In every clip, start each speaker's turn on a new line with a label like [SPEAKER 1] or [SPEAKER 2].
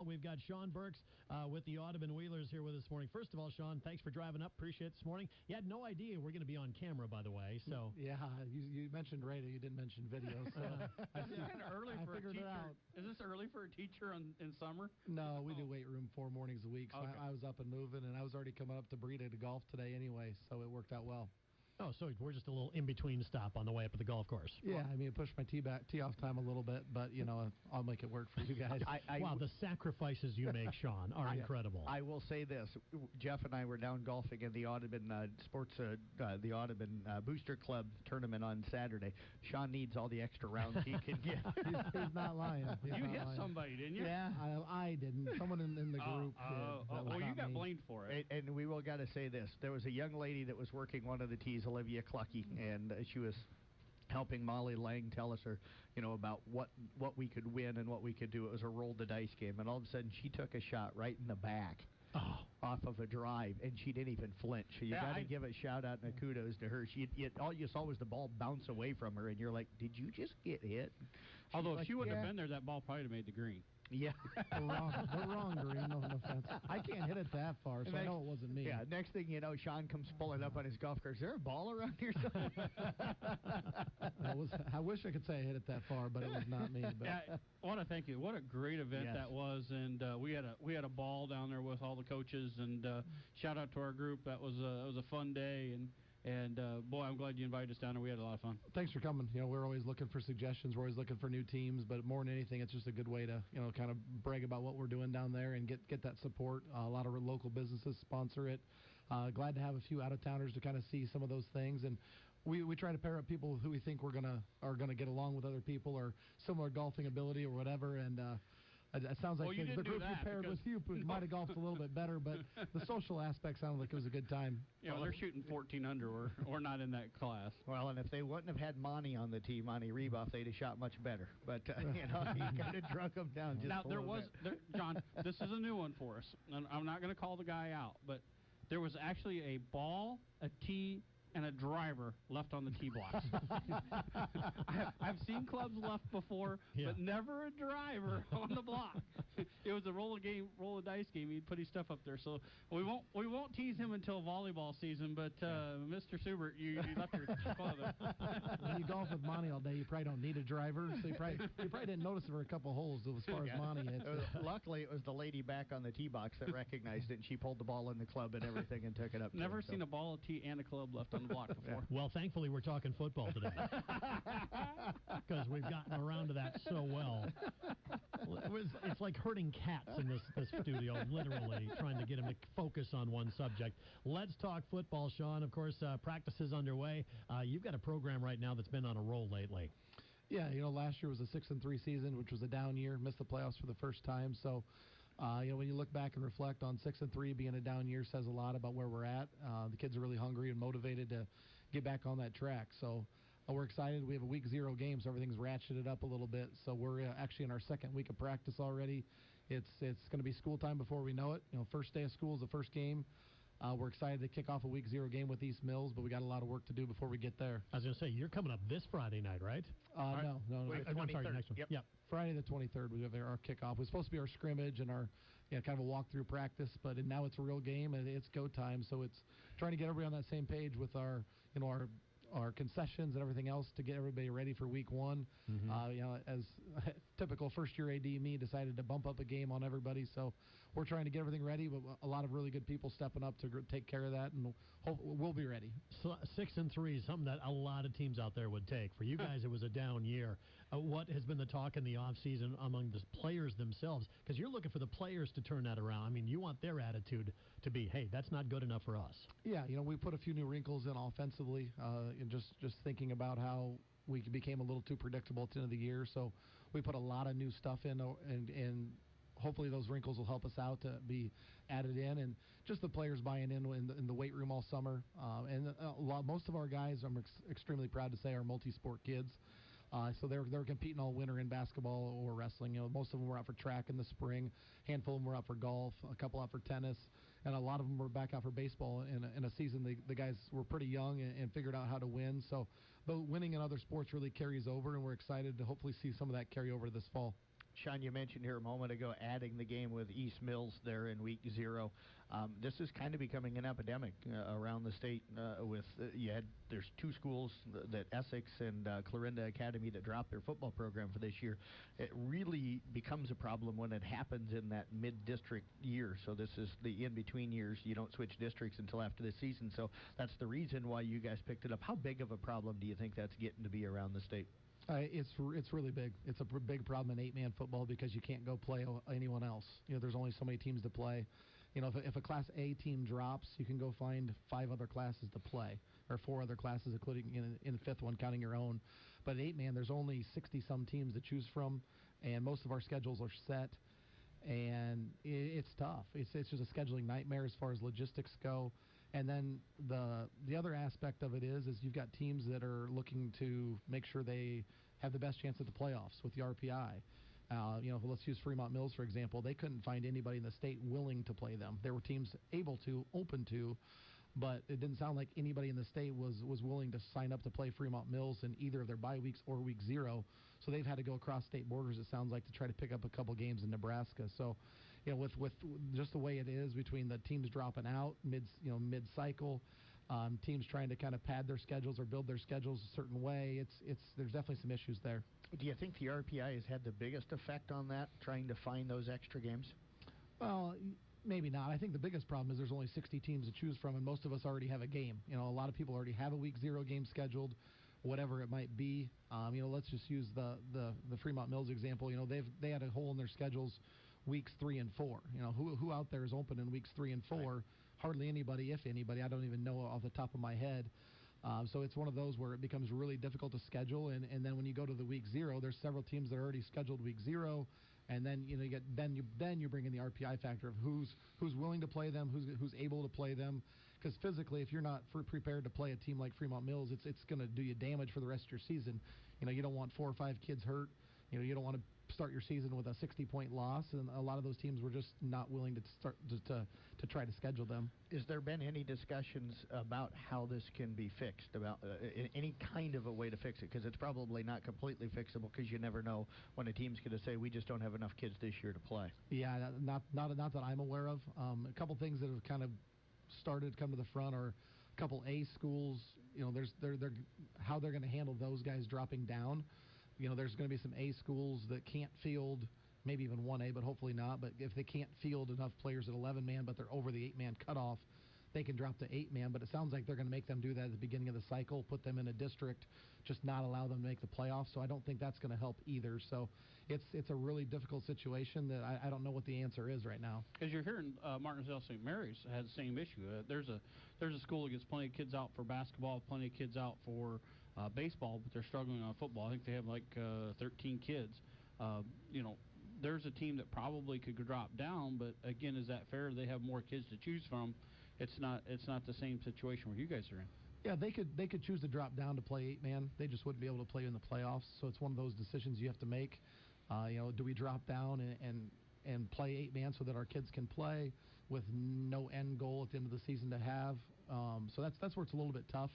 [SPEAKER 1] We've got Sean Burks with the Audubon Wheelers here with us this morning. First of all, Sean, thanks for driving up. Appreciate it this morning. You had no idea we're going to be on camera, by the way. So
[SPEAKER 2] yeah, you mentioned radio. You didn't mention video. So
[SPEAKER 3] It's kind of early for a
[SPEAKER 2] figured it
[SPEAKER 3] teacher.
[SPEAKER 2] out.
[SPEAKER 3] Is this early for a teacher in summer?
[SPEAKER 2] No, we do weight room 4 mornings a week. So
[SPEAKER 3] Okay.
[SPEAKER 2] I was up and moving, and I was already coming up to Breda to golf today anyway, so it worked out well.
[SPEAKER 1] Oh, so we're just a little in-between stop on the way up to the golf course.
[SPEAKER 2] Yeah, I mean, it pushed my tee off time a little bit, but, I'll make it work for you guys.
[SPEAKER 1] Wow, the sacrifices you make, Sean, are incredible.
[SPEAKER 4] I will say this. Jeff and I were down golfing in the Audubon the Audubon Booster Club tournament on Saturday. Sean needs all the extra rounds he can get.
[SPEAKER 2] He's not lying.
[SPEAKER 3] You hit somebody, didn't you?
[SPEAKER 2] Yeah, I didn't. Someone in the group did. That was
[SPEAKER 3] Well, you
[SPEAKER 2] not
[SPEAKER 3] got
[SPEAKER 2] me.
[SPEAKER 3] blamed for it.
[SPEAKER 4] And we will got to say this. There was a young lady that was working one of the tees, Olivia Clucky, and she was helping Molly Lang tell us about what we could win and what we could do. It was a roll the dice game, and all of a sudden she took a shot right in the back off of a drive, and she didn't even flinch. You got to give a shout out and a kudos to her. All you saw was the ball bounce away from her, and you're like, did you just get hit?
[SPEAKER 3] Although if she wouldn't have been there, that ball probably would have made the green.
[SPEAKER 4] Yeah.
[SPEAKER 2] We're wrong, Green. No offense. I can't hit it that far, so I know it wasn't me.
[SPEAKER 4] Yeah, next thing you know, Sean comes pulling up on his golf cart. Is there a ball around here somewhere?
[SPEAKER 2] I wish I could say I hit it that far, but it was not me. But.
[SPEAKER 3] Yeah, I want to thank you. What a great event that was, and we had a ball down there with all the coaches, and shout out to our group. That was a fun day, and boy, I'm glad you invited us down there. We had a lot of fun.
[SPEAKER 2] Thanks for coming. We're always looking for suggestions. We're always looking for new teams, but more than anything, it's just a good way to kind of brag about what we're doing down there and get that support. A lot of local businesses sponsor it. Glad to have a few out of towners to kind of see some of those things, and we try to pair up people who we think are gonna get along with other people or similar golfing ability or whatever, and. It sounds like the group you paired with you might have golfed a little bit better, but the social aspect sounded like it was a good time.
[SPEAKER 3] Yeah, they're shooting 14 under. We're not in that class.
[SPEAKER 4] Well, and if they wouldn't have had Monty on the tee, Monty Rebuff, they'd have shot much better. But, he kind of drunk them down just a little bit.
[SPEAKER 3] John, this is a new one for us. And I'm not going to call the guy out, but there was actually a ball, a tee, and a driver left on the tee box. I've seen clubs left before, but never a driver on the block. It was a roll of dice game. He'd put his stuff up there. So we won't tease him until volleyball season. But Mr. Subert, you left your club there.
[SPEAKER 2] When you golf with Monty all day, you probably don't need a driver. So you probably didn't notice there were a couple holes as far as Monty hits.
[SPEAKER 4] Luckily, it was the lady back on the tee box that recognized it, and she pulled the ball in the club and everything and took it up.
[SPEAKER 3] Never seen a ball, a tee, and a club left on the block before.
[SPEAKER 1] Well, thankfully, we're talking football today because we've gotten around to that so well. It's like herding cats in this studio, literally trying to get them to focus on one subject. Let's talk football, Sean. Of course, practice is underway. You've got a program right now that's been on a roll lately.
[SPEAKER 2] Yeah, last year was a 6-3 season, which was a down year. Missed the playoffs for the first time, so. When you look back and reflect on 6-3 being a down year says a lot about where we're at. The kids are really hungry and motivated to get back on that track. So we're excited. We have a week 0 game, so everything's ratcheted up a little bit. So we're actually in our second week of practice already. It's going to be school time before we know it. First day of school is the first game. We're excited to kick off a week 0 game with East Mills, but we got a lot of work to do before we get there.
[SPEAKER 1] I was going to say, you're coming up this Friday night, right?
[SPEAKER 2] No.
[SPEAKER 1] I'm sorry, next one.
[SPEAKER 4] Yep.
[SPEAKER 2] Friday the 23rd, we have our kickoff. It was supposed to be our scrimmage and our kind of a walkthrough practice, but now it's a real game and it's go time. So it's trying to get everybody on that same page with our concessions and everything else to get everybody ready for week 1. Mm-hmm. As typical first-year AD, me decided to bump up a game on everybody. So we're trying to get everything ready, but a lot of really good people stepping up to take care of that, and we'll be ready.
[SPEAKER 1] So 6-3 is something that a lot of teams out there would take. For you guys, it was a down year. What has been the talk in the offseason among the players themselves? Because you're looking for the players to turn that around. I mean, you want their attitude to be, hey, that's not good enough for us.
[SPEAKER 2] Yeah, we put a few new wrinkles in offensively, and just thinking about how we became a little too predictable at the end of the year. So we put a lot of new stuff in, and hopefully those wrinkles will help us out to be added in, and just the players buying in the weight room all summer. And most of our guys, I'm extremely proud to say, are multi-sport kids. So they're competing all winter in basketball or wrestling. Most of them were out for track in the spring. A handful of them were out for golf. A couple out for tennis, and a lot of them were back out for baseball in a season. The guys were pretty young and figured out how to win. So, but winning in other sports really carries over, and we're excited to hopefully see some of that carry over to this fall.
[SPEAKER 4] Sean, you mentioned here a moment ago adding the game with East Mills there in week 0. This is kind of becoming an epidemic around the state. There's 2 schools that Essex and Clarinda Academy that dropped their football program for this year. It really becomes a problem when it happens in that mid-district year. So this is the in-between years. You don't switch districts until after the season. So that's the reason why you guys picked it up. How big of a problem do you think that's getting to be around the state?
[SPEAKER 2] It's really big. It's a big problem in 8-man football because you can't go play anyone else. There's only so many teams to play. If a Class A team drops, you can go find 5 other classes to play, or 4 other classes, including in the 5th one, counting your own. But at 8-man, there's only 60-some teams to choose from, and most of our schedules are set, and it's tough. It's just a scheduling nightmare as far as logistics go. And then the other aspect of it is you've got teams that are looking to make sure they have the best chance at the playoffs with the RPI. Let's use Fremont Mills, for example. They couldn't find anybody in the state willing to play them. There were teams able to, open to, but it didn't sound like anybody in the state was willing to sign up to play Fremont Mills in either of their bye weeks or week 0. So they've had to go across state borders, it sounds like, to try to pick up a couple games in Nebraska. So, with just the way it is between the teams dropping out mid-cycle, teams trying to kind of pad their schedules or build their schedules a certain way, there's definitely some issues there.
[SPEAKER 4] Do you think the RPI has had the biggest effect on that, trying to find those extra games?
[SPEAKER 2] Well, maybe not. I think the biggest problem is there's only 60 teams to choose from, and most of us already have a game. A lot of people already have a week 0 game scheduled, whatever it might be. Let's just use the Fremont Mills example. They had a hole in their schedules weeks 3 and 4. Who out there is open in weeks 3 and 4? Right. Hardly anybody, if anybody. I don't even know off the top of my head. So it's one of those where it becomes really difficult to schedule, and then when you go to the week 0, there's several teams that are already scheduled week 0, and then you bring in the RPI factor of who's willing to play them, who's able to play them, because physically, if you're not prepared to play a team like Fremont Mills, it's going to do you damage for the rest of your season. You don't want 4 or 5 kids hurt. You don't want to start your season with a 60-point loss, and a lot of those teams were just not willing to start to try to schedule them.
[SPEAKER 4] Has there been any discussions about how this can be fixed, about any kind of a way to fix it? Because it's probably not completely fixable, because you never know when a team's going to say, we just don't have enough kids this year to play.
[SPEAKER 2] Yeah, not that I'm aware of. A couple things that have kind of started to come to the front are a couple A schools. They're how they're going to handle those guys dropping down. There's going to be some A schools that can't field, maybe even 1A, but hopefully not. But if they can't field enough players at 11-man, but they're over the 8-man cutoff, they can drop to 8-man. But it sounds like they're going to make them do that at the beginning of the cycle, put them in a district, just not allow them to make the playoffs. So I don't think that's going to help either. So it's a really difficult situation that I don't know what the answer is right now.
[SPEAKER 3] As you're hearing, Martinsville St. Mary's has the same issue. There's a school that gets plenty of kids out for basketball, plenty of kids out for baseball, but they're struggling on football. I think they have 13 kids. There's a team that probably could drop down, but again, is that fair? They have more kids to choose from. It's not the same situation where you guys are in.
[SPEAKER 2] Yeah, they could choose to drop down to play 8-man. They just wouldn't be able to play in the playoffs. So it's one of those decisions you have to make. Do we drop down and play 8-man so that our kids can play with no end goal at the end of the season to have? So that's where it's a little bit tough.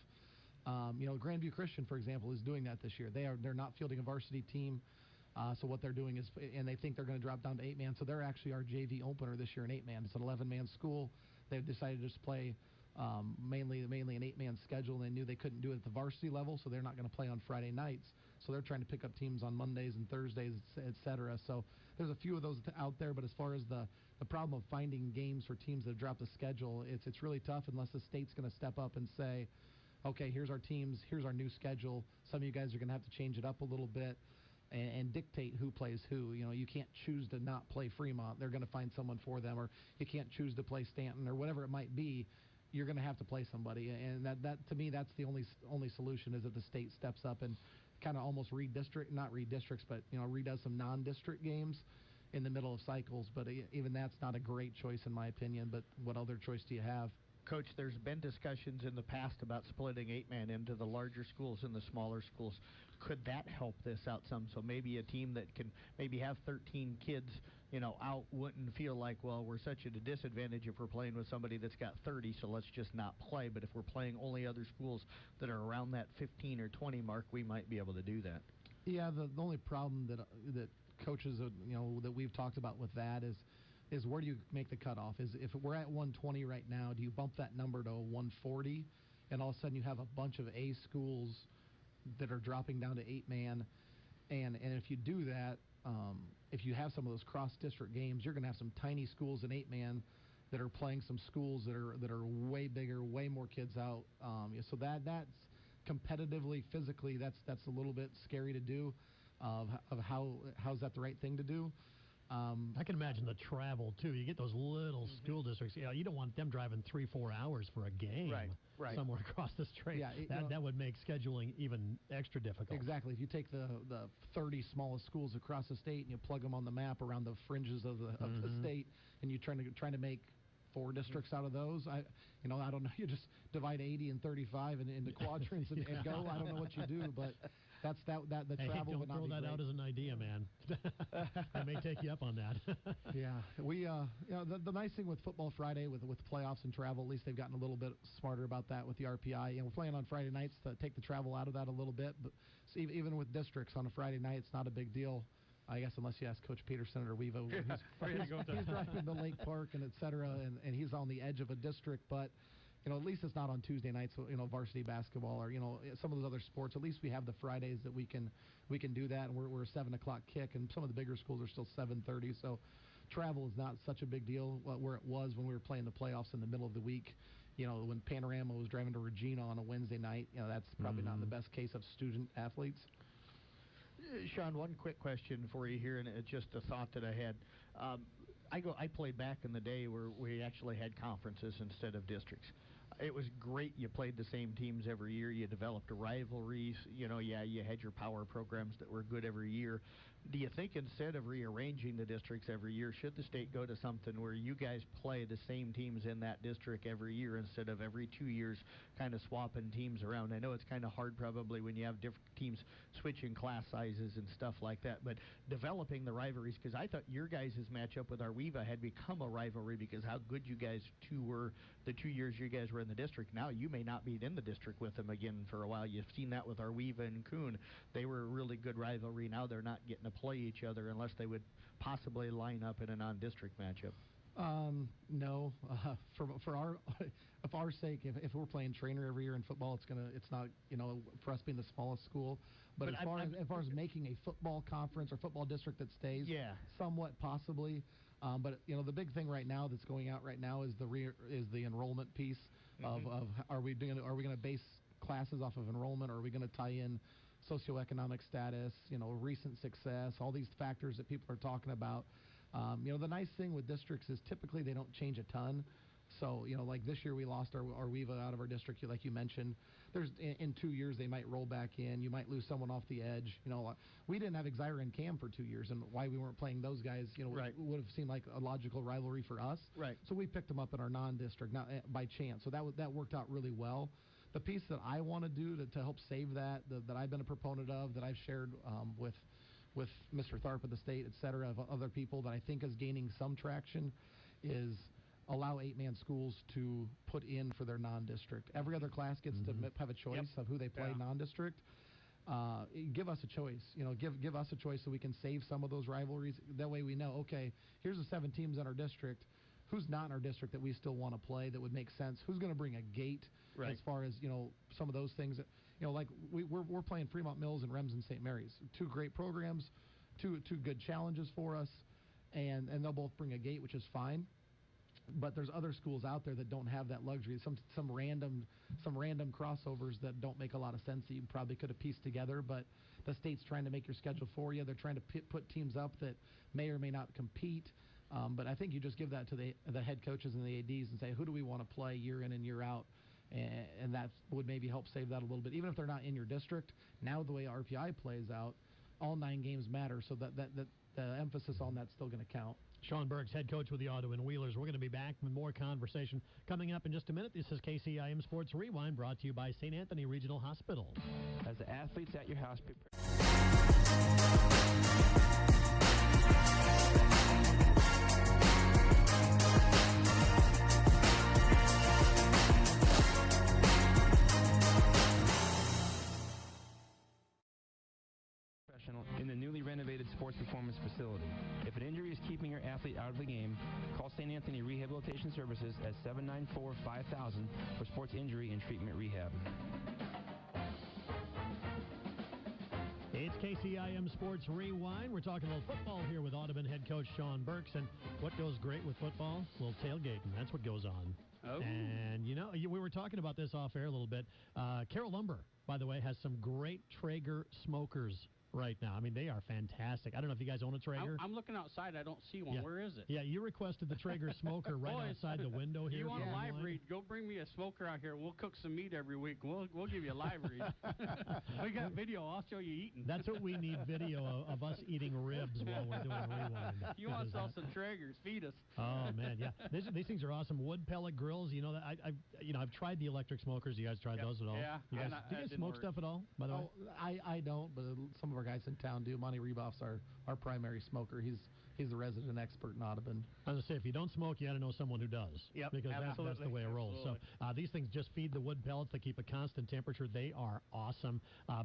[SPEAKER 2] Grandview Christian, for example, is doing that this year. They're not fielding a varsity team, so what they're doing is, and they think they're going to drop down to 8-man, so they're actually our JV opener this year in 8-man. It's an 11-man school. They've decided to just play mainly an 8-man schedule, and they knew they couldn't do it at the varsity level, so they're not going to play on Friday nights. So they're trying to pick up teams on Mondays and Thursdays, et cetera. So there's a few of those out there, but as far as the problem of finding games for teams that have dropped the schedule, it's really tough unless the state's going to step up and say, okay, here's our teams, here's our new schedule. Some of you guys are going to have to change it up a little bit and dictate who plays who. You can't choose to not play Fremont. They're going to find someone for them. Or you can't choose to play Stanton or whatever it might be. You're going to have to play somebody. And that to me, that's the only solution, is that the state steps up and kind of almost not redistricts, but redoes some non-district games in the middle of cycles. But even that's not a great choice in my opinion. But what other choice do you have?
[SPEAKER 4] Coach, there's been discussions in the past about splitting 8-man into the larger schools and the smaller schools. Could that help this out some? So maybe a team that can maybe have 13 kids, out wouldn't feel like, well, we're such at a disadvantage if we're playing with somebody that's got 30, so let's just not play. But if we're playing only other schools that are around that 15 or 20 mark, we might be able to do that.
[SPEAKER 2] Yeah, the only problem that coaches, that we've talked about with that is where do you make the cutoff? If we're at 120 right now, do you bump that number to 140, and all of a sudden you have a bunch of A schools that are dropping down to 8-man, and if you do that, if you have some of those cross-district games, you're going to have some tiny schools in 8-man that are playing some schools that are way bigger, way more kids out. So that's competitively, physically, that's a little bit scary to do. Of how's that the right thing to do?
[SPEAKER 1] I can imagine the travel too. You get those little school districts. You don't want them driving 3-4 hours for a game
[SPEAKER 4] Right.
[SPEAKER 1] somewhere across the street.
[SPEAKER 2] Yeah,
[SPEAKER 1] that would make scheduling even extra difficult.
[SPEAKER 2] Exactly. If you take the 30 smallest schools across the state and you plug them on the map around the fringes of the state, and you're trying to make 4 districts out of those, I don't know. You just divide 80 and 35 into quadrants and go. I don't know what you do, but that's the travel
[SPEAKER 1] don't
[SPEAKER 2] would not
[SPEAKER 1] throw
[SPEAKER 2] be
[SPEAKER 1] that
[SPEAKER 2] great.
[SPEAKER 1] out as an idea, man. I may take you up on that.
[SPEAKER 2] Yeah, we the nice thing with Football Friday with playoffs and travel, at least they've gotten a little bit smarter about that with the RPI. And we're playing on Friday nights to take the travel out of that a little bit. But so even with districts on a Friday night, it's not a big deal. I guess unless you ask Coach Peterson or Wevo, he's driving to Lake Park and et cetera, and he's on the edge of a district. But at least it's not on Tuesday nights. Varsity basketball or some of those other sports. At least we have the Fridays that we can do that, and we're a 7 o'clock kick, and some of the bigger schools are still 7:30. So travel is not such a big deal where it was when we were playing the playoffs in the middle of the week. When Panorama was driving to Regina on a Wednesday night, that's probably not the best case of student athletes.
[SPEAKER 4] Sean, one quick question for you here, and it's just a thought that I had. I played back in the day where we actually had conferences instead of districts. It was great. You played the same teams every year. You developed a rivalry. You had your power programs that were good every year. Do you think instead of rearranging the districts every year, should the state go to something where you guys play the same teams in that district every year instead of every 2 years kind of swapping teams around? I know it's kind of hard probably when you have different teams switching class sizes and stuff like that, but developing the rivalries, because I thought your guys' matchup with Arweva had become a rivalry because how good you guys two were the 2 years you guys were in the district. Now you may not be in the district with them again for a while. You've seen that with Arweva and Kuhn. They were a really good rivalry. Now they're not getting to play each other unless they would possibly line up in a non-district matchup.
[SPEAKER 2] No, for our sake, if we're playing trainer every year in football, it's not for us being the smallest school. But as far as making a football conference or football district that stays, somewhat possibly. But the big thing right now that's going out right now is the enrollment piece of are we going to base classes off of enrollment, or are we going to tie in socioeconomic status, recent success, all these factors that people are talking about. The nice thing with districts is typically they don't change a ton. So, like this year we lost our Weeva out of our district, like you mentioned. There's in 2 years they might roll back in. You might lose someone off the edge. We didn't have Exira and Cam for 2 years, and why we weren't playing those guys, would have seemed like a logical rivalry for us.
[SPEAKER 4] Right.
[SPEAKER 2] So we picked them up in our non-district, not by chance. So that worked out really well. The piece that I want to do to help save that I've been a proponent of, that I've shared with Mr. Tharp of the state, et cetera, of other people, that I think is gaining some traction, is allow 8-man schools to put in for their non-district. Every other class gets to have a choice of who they play non-district. Give us a choice. Give us a choice so we can save some of those rivalries. That way we know, okay, here's the 7 teams in our district. Who's not in our district that we still want to play that would make sense? Who's going to bring a gate as far as, some of those things that, like we're playing Fremont Mills and Remsen St. Mary's. 2 great programs, two good challenges for us, and they'll both bring a gate, which is fine. But there's other schools out there that don't have that luxury. Some random crossovers that don't make a lot of sense that you probably could have pieced together. But the state's trying to make your schedule for you. They're trying to put teams up that may or may not compete. But I think you just give that to the head coaches and the ADs and say, who do we want to play year in and year out? And that would maybe help save that a little bit. Even if they're not in your district, now the way RPI plays out, all 9 games matter. So that the emphasis on that's still going to count.
[SPEAKER 1] Sean Burks, head coach with the Audubon Wheelers. We're going to be back with more conversation coming up in just a minute. This is KCIM Sports Rewind, brought to you by St. Anthony Regional Hospital.
[SPEAKER 5] As the athletes at your house in the newly renovated sports performance facility. If an injury is keeping your athlete out of the game, call St. Anthony Rehabilitation Services at 794-5000 for sports injury and treatment rehab.
[SPEAKER 1] It's KCIM Sports Rewind. We're talking a little football here with Audubon head coach Sean Burks. And what goes great with football? A little tailgating. That's what goes on.
[SPEAKER 3] Oh.
[SPEAKER 1] And, we were talking about this off air a little bit. Carroll Lumber, by the way, has some great Traeger smokers right now. I mean, they are fantastic. I don't know if you guys own a Traeger.
[SPEAKER 3] I'm looking outside. I don't see one.
[SPEAKER 1] Yeah.
[SPEAKER 3] Where is it?
[SPEAKER 1] Yeah, you requested the Traeger smoker right
[SPEAKER 3] Boys,
[SPEAKER 1] outside the window here.
[SPEAKER 3] You want a
[SPEAKER 1] from
[SPEAKER 3] live
[SPEAKER 1] online.
[SPEAKER 3] read? Go bring me a smoker out here. We'll cook some meat every week. We'll give you a live read. We got video. I'll show you eating.
[SPEAKER 1] That's what we need video of us eating ribs while we're doing Rewind.
[SPEAKER 3] You want to
[SPEAKER 1] Is
[SPEAKER 3] sell
[SPEAKER 1] that-
[SPEAKER 3] some Traegers? Feed us.
[SPEAKER 1] Oh man, yeah. These things are awesome. Wood pellet grills. You know that I've tried the electric smokers. You guys tried
[SPEAKER 3] Yep.
[SPEAKER 1] those at all?
[SPEAKER 3] Yeah,
[SPEAKER 1] You guys,
[SPEAKER 3] and
[SPEAKER 1] do you
[SPEAKER 3] that
[SPEAKER 1] guys
[SPEAKER 3] didn't
[SPEAKER 1] smoke
[SPEAKER 3] work.
[SPEAKER 1] stuff at all? By the way.
[SPEAKER 2] Oh, I don't, but some of our guys in town do. Monty Rebuff's our primary smoker. He's the resident expert in Audubon.
[SPEAKER 1] I was going to say, if you don't smoke, you got to know someone who does.
[SPEAKER 4] Yep,
[SPEAKER 1] Because that's the
[SPEAKER 4] absolutely.
[SPEAKER 1] way it rolls. So these things just feed the wood pellets. They keep a constant temperature. They are awesome.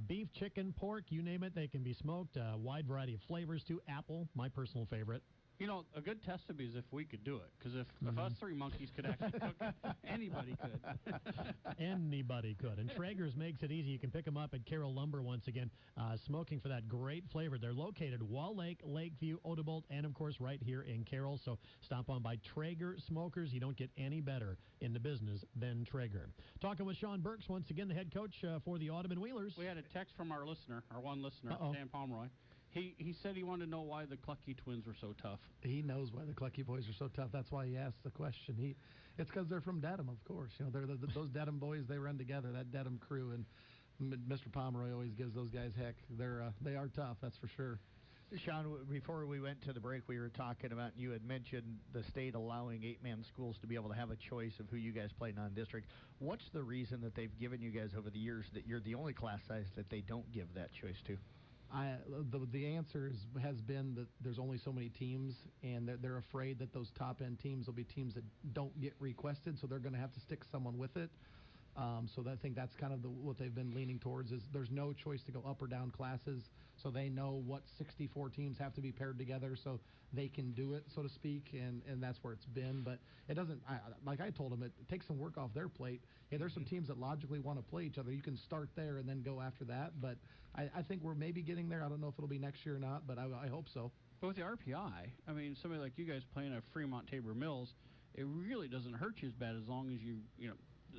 [SPEAKER 1] Beef, chicken, pork, you name it, they can be smoked. A wide variety of flavors too. Apple, my personal favorite.
[SPEAKER 3] You know, a good test would be is if we could do it. Because if us three monkeys could actually cook it, anybody could.
[SPEAKER 1] Anybody could. And Traeger's makes it easy. You can pick them up at Carroll Lumber once again, smoking for that great flavor. They're located Wall Lake, Lakeview, Odebolt, and, of course, right here in Carroll. So stop on by Traeger Smokers. You don't get any better in the business than Traeger. Talking with Sean Burks, once again, the head coach for the Audubon Wheelers.
[SPEAKER 3] We had a text from our listener, our one listener,
[SPEAKER 1] Uh-oh.
[SPEAKER 3] Dan Pomeroy. He said he wanted to know why the Clucky twins were so tough.
[SPEAKER 2] He knows why the Clucky boys are so tough. That's why he asked the question. It's because they're from Dedham, of course. You know, they're those Dedham boys. They run together. That Dedham crew, and Mr. Pomeroy always gives those guys heck. They are tough. That's for sure.
[SPEAKER 4] Sean, before we went to the break, we were talking about, you had mentioned the state allowing 8-man schools to be able to have a choice of who you guys play non-district. What's the reason that they've given you guys over the years that you're the only class size that they don't give that choice to?
[SPEAKER 2] The answer has been that there's only so many teams, and they're afraid that those top-end teams will be teams that don't get requested, so they're going to have to stick someone with it. So I think that's kind of what they've been leaning towards is there's no choice to go up or down classes, so they know what 64 teams have to be paired together so they can do it, so to speak, and that's where it's been. But it doesn't, like I told them, it takes some work off their plate. Yeah, there's some teams that logically want to play each other. You can start there and then go after that, but I think we're maybe getting there. I don't know if it'll be next year or not, but I hope so.
[SPEAKER 3] But with the RPI, I mean, somebody like you guys playing at Fremont Tabor Mills, it really doesn't hurt you as bad as long as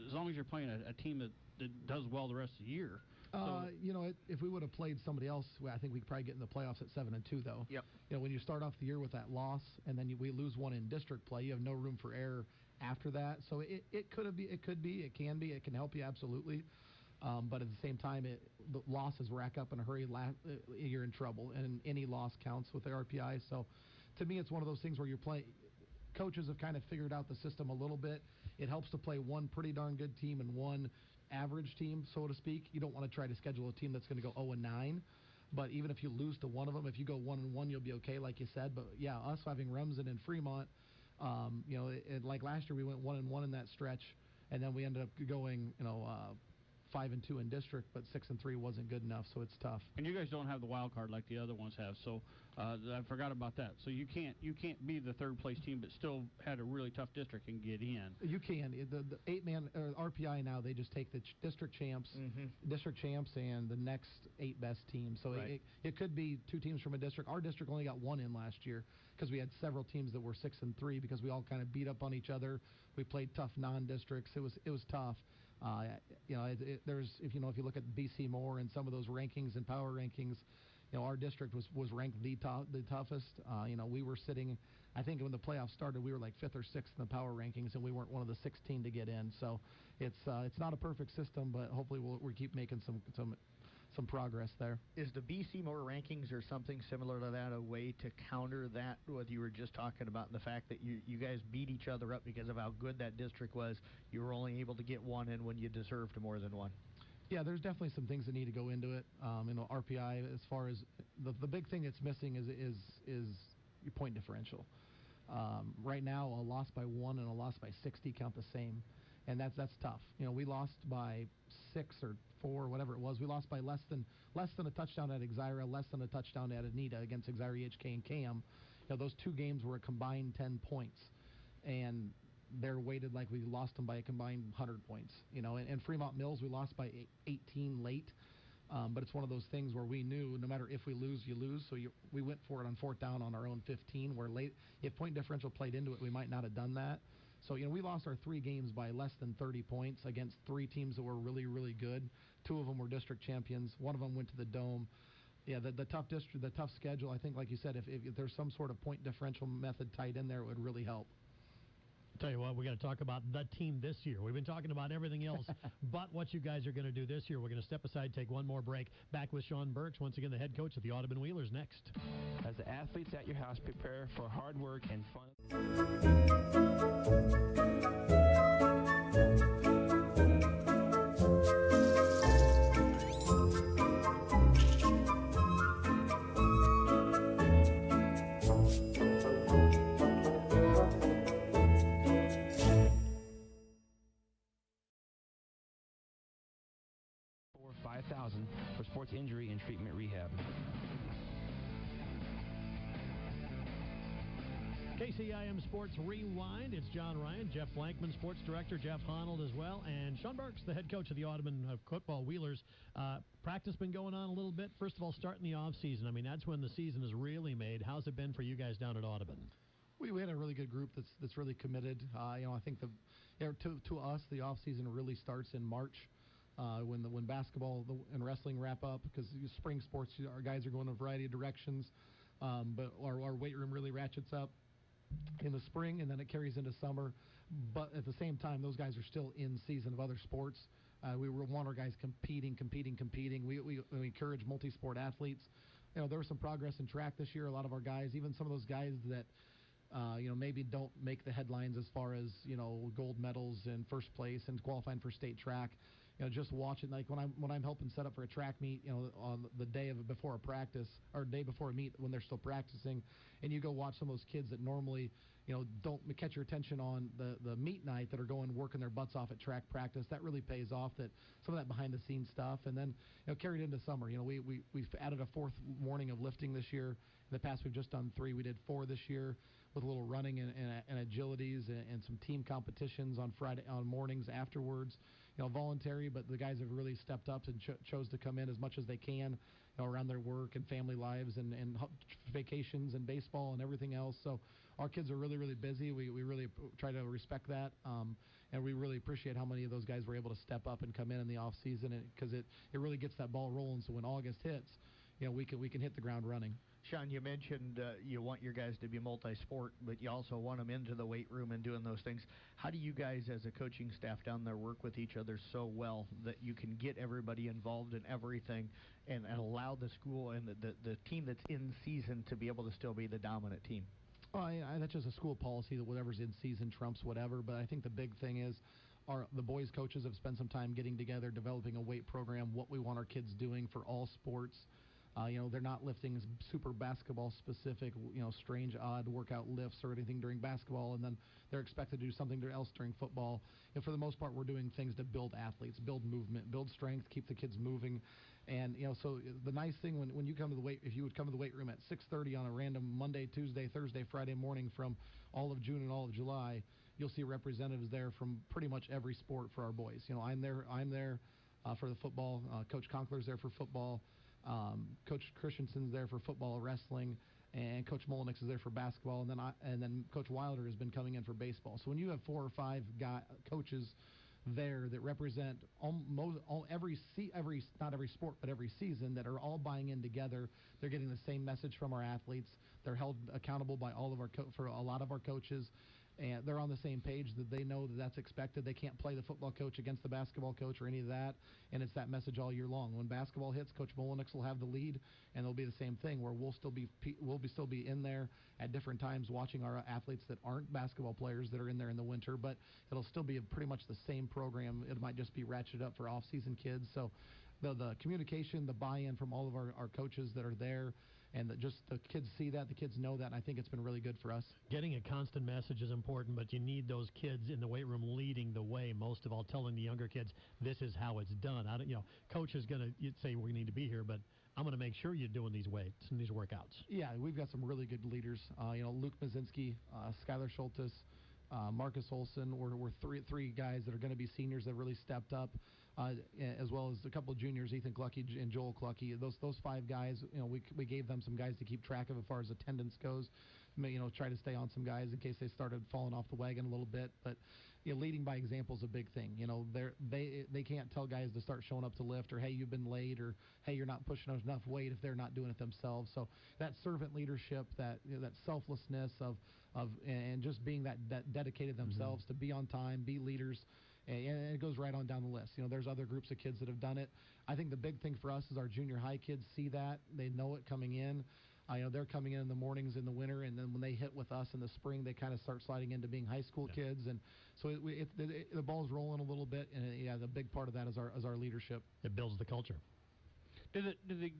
[SPEAKER 3] as long as you're playing a team that does well the rest of the year.
[SPEAKER 2] If we would have played somebody else, I think we'd probably get in the playoffs at 7-2, though.
[SPEAKER 4] Yep.
[SPEAKER 2] When you start off the year with that loss and then we lose one in district play, you have no room for error after that. So it can be, help you absolutely. But at the same time, the losses rack up in a hurry. You're in trouble, and any loss counts with the RPI. So, to me, it's one of those things where you're playing. Coaches have kind of figured out the system a little bit. It helps to play one pretty darn good team and one average team, so to speak. You don't want to try to schedule a team that's going to go 0-9. But even if you lose to one of them, if you go 1-1, you'll be okay, like you said. But yeah, us having Remsen and Fremont, like last year we went 1-1 in that stretch, and then we ended up going 5-2 in district, but 6-3 wasn't good enough, so it's tough.
[SPEAKER 3] And you guys don't have the wild card like the other ones have, so I forgot about that. So you can't be the third place team, but still had a really tough district and get in.
[SPEAKER 2] You can. The 8-man RPI now, they just take the district champs, and the next 8 best teams. So
[SPEAKER 4] Right.
[SPEAKER 2] it could be 2 teams from a district. Our district only got 1 in last year because we had several teams that were 6-3 because we all kind of beat up on each other. We played tough non-districts. It was tough. If you look at BC Moore and some of those rankings and power rankings, our district was ranked the toughest. We were sitting, I think when the playoffs started, we were like 5th or 6th in the power rankings, and we weren't one of the 16 to get in. So it's not a perfect system, but hopefully we keep making some progress there.
[SPEAKER 4] Is the BC Moore rankings or something similar to that a way to counter that, what you were just talking about, the fact that you guys beat each other up because of how good that district was? You were only able to get 1 in when you deserved more than 1.
[SPEAKER 2] Yeah, there's definitely some things that need to go into it. RPI, as far as the big thing it's missing is your point differential. Right now, a loss by 1 and a loss by 60 count the same. and that's tough. We lost by 6 or 4, whatever it was. We lost by less than a touchdown at Exira, less than a touchdown at Anita against Exira EHK and CAM. Those 2 games were a combined 10 points, and they're weighted like we lost them by a combined 100 points. And Fremont Mills, we lost by 18 late. But it's one of those things where we knew no matter if we lose, you lose. So we went for it on 4th down on our own 15, where late, if point differential played into it, we might not have done that. So, we lost our 3 games by less than 30 points against 3 teams that were really, really good. 2 of them were district champions. 1 of them went to the Dome. Yeah, the tough schedule, I think, like you said, if there's some sort of point differential method tied in there, it would really help.
[SPEAKER 1] Tell you what, we got to talk about the team this year. We've been talking about everything else but what you guys are going to do this year. We're going to step aside, take one more break. Back with Sean Burks, once again the head coach of the Audubon Wheelers, next.
[SPEAKER 5] As the athletes at your house prepare for hard work and fun. 5,000 for sports injury and treatment rehab.
[SPEAKER 1] KCIM Sports Rewind. It's John Ryan, Jeff Blankman, sports director, Jeff Honnold as well, and Sean Burks, the head coach of the Audubon football Wheelers. Practice been going on a little bit. First of all, starting the off season. I mean, that's when the season is really made. How's it been for you guys down at Audubon?
[SPEAKER 2] We had a really good group that's really committed. I think to us the off season really starts in March. When basketball and wrestling wrap up, because spring sports, our guys are going a variety of directions, but our weight room really ratchets up in the spring, and then it carries into summer. But at the same time, those guys are still in season of other sports. We want our guys competing. We encourage multi-sport athletes. There was some progress in track this year. A lot of our guys, even some of those guys that maybe don't make the headlines as far as gold medals and first place and qualifying for state track. Just watching, like when I'm helping set up for a track meet, on the day before a practice or day before a meet when they're still practicing, and you go watch some of those kids that normally, don't catch your attention on the meet night that are working their butts off at track practice. That really pays off. That some of that behind the scenes stuff, and then carried into summer. We've added a 4th morning of lifting this year. In the past, we've just done 3. We did 4 this year with a little running and agilities and some team competitions on mornings afterwards. Voluntary, but the guys have really stepped up and chose to come in as much as they can around their work and family lives and vacations and baseball and everything else. So our kids are really, really busy. We really try to respect that, and we really appreciate how many of those guys were able to step up and come in the off season, because it really gets that ball rolling. So when August hits, we can hit the ground running.
[SPEAKER 4] Sean, you mentioned you want your guys to be multi-sport, but you also want them into the weight room and doing those things. How do you guys as a coaching staff down there work with each other so well that you can get everybody involved in everything and allow the school and the team that's in season to be able to still be the dominant team?
[SPEAKER 2] That's just a school policy that whatever's in season trumps whatever, but I think the big thing is the boys coaches have spent some time getting together, developing a weight program, what we want our kids doing for all sports. They're not lifting super basketball specific, strange, odd workout lifts or anything during basketball, and then they're expected to do something else during football. And for the most part, we're doing things to build athletes, build movement, build strength, keep the kids moving. And, so the nice thing when you come to if you would come to the weight room at 6:30 on a random Monday, Tuesday, Thursday, Friday morning from all of June and all of July, you'll see representatives there from pretty much every sport for our boys. I'm there for the football. Coach Conkler's there for football. Coach Christensen's there for football, wrestling, and Coach Molnix is there for basketball, and then Coach Wilder has been coming in for baseball. So when you have 4 or 5 coaches there that represent not every sport, but every season, that are all buying in together, they're getting the same message from our athletes. They're held accountable by all of for a lot of our coaches. And they're on the same page that they know that that's expected. They can't play the football coach against the basketball coach or any of that, and it's that message all year long. When basketball hits, Coach Molinix will have the lead, and it'll be the same thing where we'll still be in there at different times watching our athletes that aren't basketball players that are in there in the winter, but it'll still be pretty much the same program. It might just be ratcheted up for off-season kids. So the communication, the buy-in from all of our coaches that are there, and just the kids see that, the kids know that, and I think it's been really good for us.
[SPEAKER 1] Getting a constant message is important, but you need those kids in the weight room leading the way. Most of all, telling the younger kids this is how it's done. Coach is going to say we need to be here, but I'm going to make sure you're doing these weights and these workouts.
[SPEAKER 2] Yeah, we've got some really good leaders. Luke Mazinski, Skylar Schultes, Marcus Olson. We're three guys that are going to be seniors that really stepped up, as well as a couple of juniors, Ethan Clucky and Joel Clucky. Those five guys, we gave them some guys to keep track of as far as attendance goes. Try to stay on some guys in case they started falling off the wagon a little bit. But leading by example is a big thing. They can't tell guys to start showing up to lift, or hey, you've been late, or hey, you're not pushing enough weight if they're not doing it themselves. So that servant leadership, that selflessness of and just being that dedicated themselves to be on time, be leaders, and it goes right on down the list. There's other groups of kids that have done it. I think the big thing for us is our junior high kids see that. They know it coming in. They're coming in the mornings in the winter, and then when they hit with us in the spring, they kind of start sliding into being high school kids, and so the ball's rolling a little bit, and the big part of that is our leadership.
[SPEAKER 1] It builds the culture.
[SPEAKER 3] Do the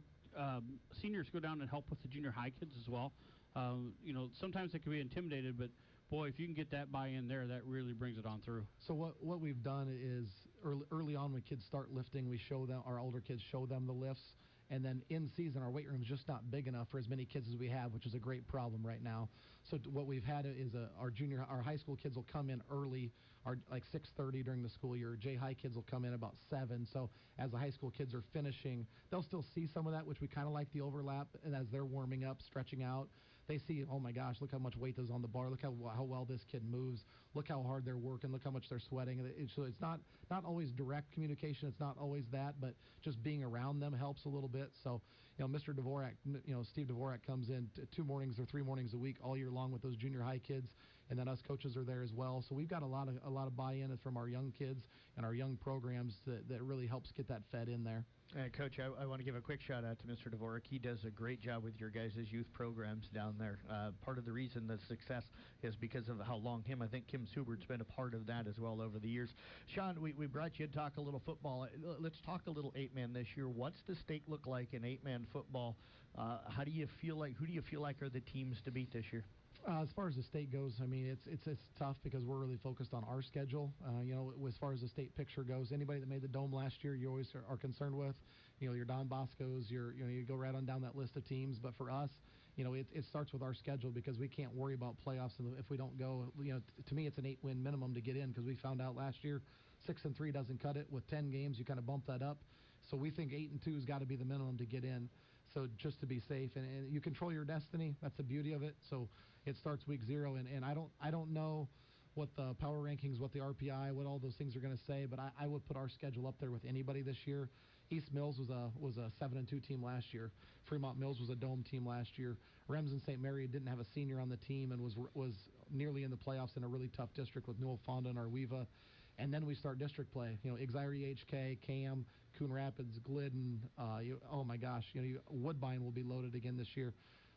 [SPEAKER 3] seniors go down and help with the junior high kids as well? Sometimes they can be intimidated, but boy, if you can get that buy-in there, that really brings it on through.
[SPEAKER 2] So what we've done is early on when kids start lifting, we show them, our older kids show them the lifts. And then in season, our weight room is just not big enough for as many kids as we have, which is a great problem right now. So what we've had is our high school kids will come in early, like 6:30 during the school year. J high kids will come in about 7. So as the high school kids are finishing, they'll still see some of that, which we kind of like the overlap. And as they're warming up, stretching out, they see, oh my gosh, look how much weight is on the bar. Look how well this kid moves. Look how hard they're working. Look how much they're sweating. So it's not always direct communication. It's not always that, but just being around them helps a little bit. So, Mr. Dvorak, Steve Dvorak comes in 2 mornings or 3 mornings a week all year long with those junior high kids, and then us coaches are there as well. So we've got a lot of buy-in from our young kids and our young programs that really helps get that fed in there.
[SPEAKER 4] Coach, I want to give a quick shout-out to Mr. Dvorak. He does a great job with your guys' youth programs down there. Part of the reason the success is because of how long I think Kim Subert's been a part of that as well over the years. Sean, we brought you to talk a little football. Let's talk a little 8-man this year. What's the state look like in 8-man football? Who do you feel like are the teams to beat this year?
[SPEAKER 2] As far as the state goes, I mean, it's tough because we're really focused on our schedule. As far as the state picture goes, anybody that made the Dome last year, you always are concerned with. Your Don Boscos, you go right on down that list of teams. But for us, it starts with our schedule because we can't worry about playoffs if we don't go. To me, it's an 8-win minimum to get in because we found out last year 6-3 doesn't cut it. With 10 games, you kind of bump that up. So we think 8-2 has got to be the minimum to get in. So just to be safe, and you control your destiny. That's the beauty of it. So it starts week 0, and I don't know what the power rankings, what the RPI, what all those things are going to say, but I would put our schedule up there with anybody this year. East Mills was a 7-2 team last year. Fremont Mills was a Dome team last year. Remsen St. Mary didn't have a senior on the team and was nearly in the playoffs in a really tough district with Newell Fonda and Arweva. And then we start district play. Exire HK, Cam, Coon Rapids, Glidden. Oh my gosh, Woodbine will be loaded again this year.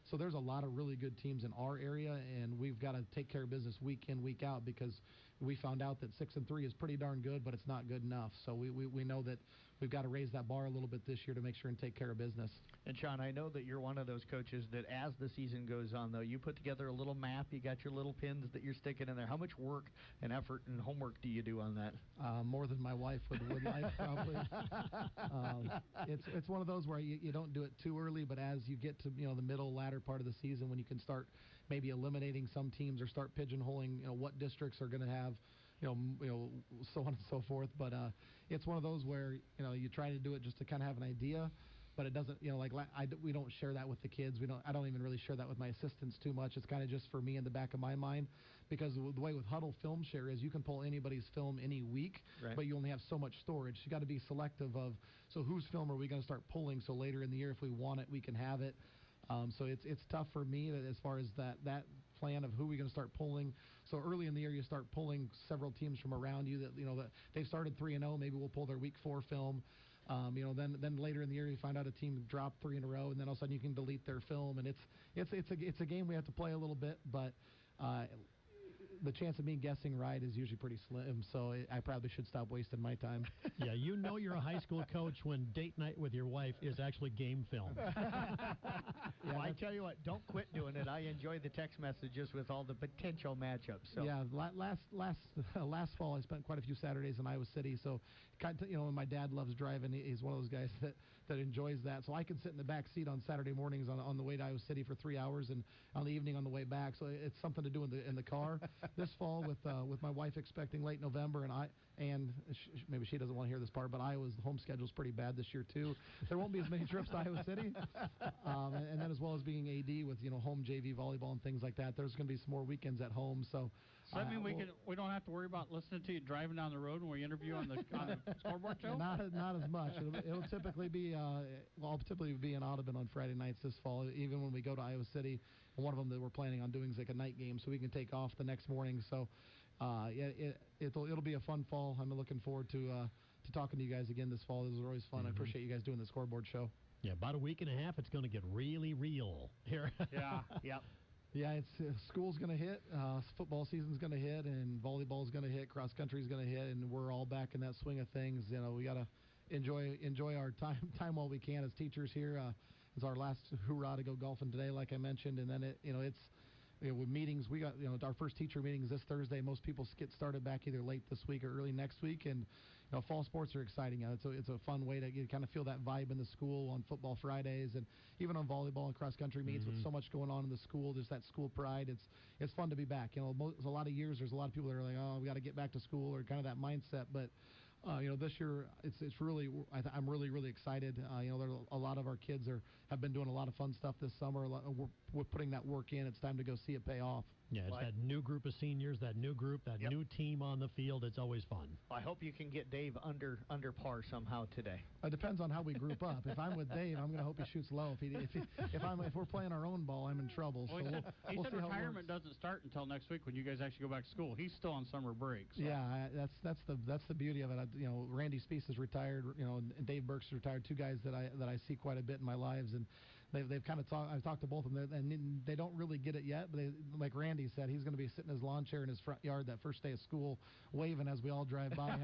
[SPEAKER 2] So there's a lot of really good teams in our area, and we've got to take care of business week in, week out because we found out that 6-3 is pretty darn good, but it's not good enough. So we know that we've got to raise that bar a little bit this year to make sure and take care of business.
[SPEAKER 4] And, Sean, I know that you're one of those coaches that as the season goes on, though, you put together a little map. You got your little pins that you're sticking in there. How much work and effort and homework do you do on that?
[SPEAKER 2] More than my wife would like, probably. It's one of those where you don't do it too early, but as you get to the middle, latter part of the season when you can start maybe eliminating some teams or start pigeonholing what districts are going to have so on and so forth. But it's one of those where you try to do it just to kind of have an idea, but it doesn't. We don't share that with the kids. I don't even really share that with my assistants too much. It's kind of just for me in the back of my mind, because the way with Huddle Film Share is you can pull anybody's film any week,
[SPEAKER 4] right,
[SPEAKER 2] but you only have so much storage. You got to be selective of whose film are we going to start pulling, so later in the year if we want it we can have it. So it's tough for me as far as that plan of who we're going to start pulling. So early in the year, you start pulling several teams from around you that that they've started 3-0. Maybe we'll pull their week 4 film. Then later in the year, you find out a team dropped 3 in a row, and then all of a sudden you can delete their film. And it's a game we have to play a little bit, but the chance of me guessing right is usually pretty slim. So I probably should stop wasting my time.
[SPEAKER 1] Yeah, you know you're a high school coach when date night with your wife is actually game film.
[SPEAKER 4] Well, I tell you what, don't quit doing it. I enjoy the text messages with all the potential matchups. So.
[SPEAKER 2] Yeah, last fall I spent quite a few Saturdays in Iowa City. So, my dad loves driving. He's one of those guys that enjoys that. So I can sit in the back seat on Saturday mornings on the way to Iowa City for 3 hours, and on the evening on the way back. So it's something to do in the car. This fall with my wife expecting late November, and maybe she doesn't want to hear this part, but Iowa's home schedule's pretty bad this year too. There won't be as many trips to Iowa City, and then as well as being AD with home JV volleyball and things like that. There's going to be some more weekends at home. So.
[SPEAKER 3] Does that mean we don't have to worry about listening to you driving down the road when we interview on the scoreboard show?
[SPEAKER 2] Not as much. It'll typically be I'll typically be in Audubon on Friday nights this fall. Even when we go to Iowa City, one of them that we're planning on doing is like a night game, so we can take off the next morning. So it'll be a fun fall. I'm looking forward to talking to you guys again this fall. This is always fun. I appreciate you guys doing the scoreboard show.
[SPEAKER 1] Yeah, about a week and a half, it's going to get really real here.
[SPEAKER 3] Yeah.
[SPEAKER 4] Yep.
[SPEAKER 2] Yeah, it's school's going to hit, football season's going to hit, and volleyball's going to hit, cross country's going to hit, and we're all back in that swing of things. We got to enjoy our time while we can as teachers here. It's our last hoorah to go golfing today, like I mentioned, and then with meetings, we got our first teacher meetings this Thursday. Most people get started back either late this week or early next week, and fall sports are exciting. It's a fun way to kind of feel that vibe in the school on football Fridays, and even on volleyball and cross country meets with so much going on in the school. Just that school pride. It's fun to be back. There's a lot of years. There's a lot of people that are like, oh, we got to get back to school, or kind of that mindset, but. This year it's really I'm really excited. There a lot of our kids have been doing a lot of fun stuff this summer. We're putting that work in. It's time to go see it pay off.
[SPEAKER 1] Yeah, it's that new group of seniors, that new group, that new team on the field. It's always fun.
[SPEAKER 4] I hope you can get Dave under par somehow today.
[SPEAKER 2] It depends on how we group up. If I'm with Dave, I'm going to hope he shoots low. If we're playing our own ball, I'm in trouble.
[SPEAKER 3] Well,
[SPEAKER 2] so
[SPEAKER 3] he
[SPEAKER 2] we'll
[SPEAKER 3] said
[SPEAKER 2] see how it
[SPEAKER 3] retirement
[SPEAKER 2] works.
[SPEAKER 3] doesn't start until next week when you guys actually go back to school. He's still on summer break. So.
[SPEAKER 2] Yeah, that's the beauty of it. Randy Speece is retired. And Dave Burke's retired. Two guys that I see quite a bit in my lives, and they've kind of talked. I've talked to both of them, and they don't really get it yet. But like Randy said, he's going to be sitting in his lawn chair in his front yard that first day of school, waving as we all drive by.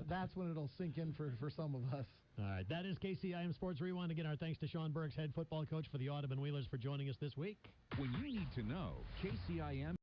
[SPEAKER 2] That's when it'll sink in for some of us.
[SPEAKER 1] All right, that is KCIM Sports Rewind. Again, our thanks to Sean Burks, head football coach for the Audubon Wheelers, for joining us this week.
[SPEAKER 6] When you need to know, KCIM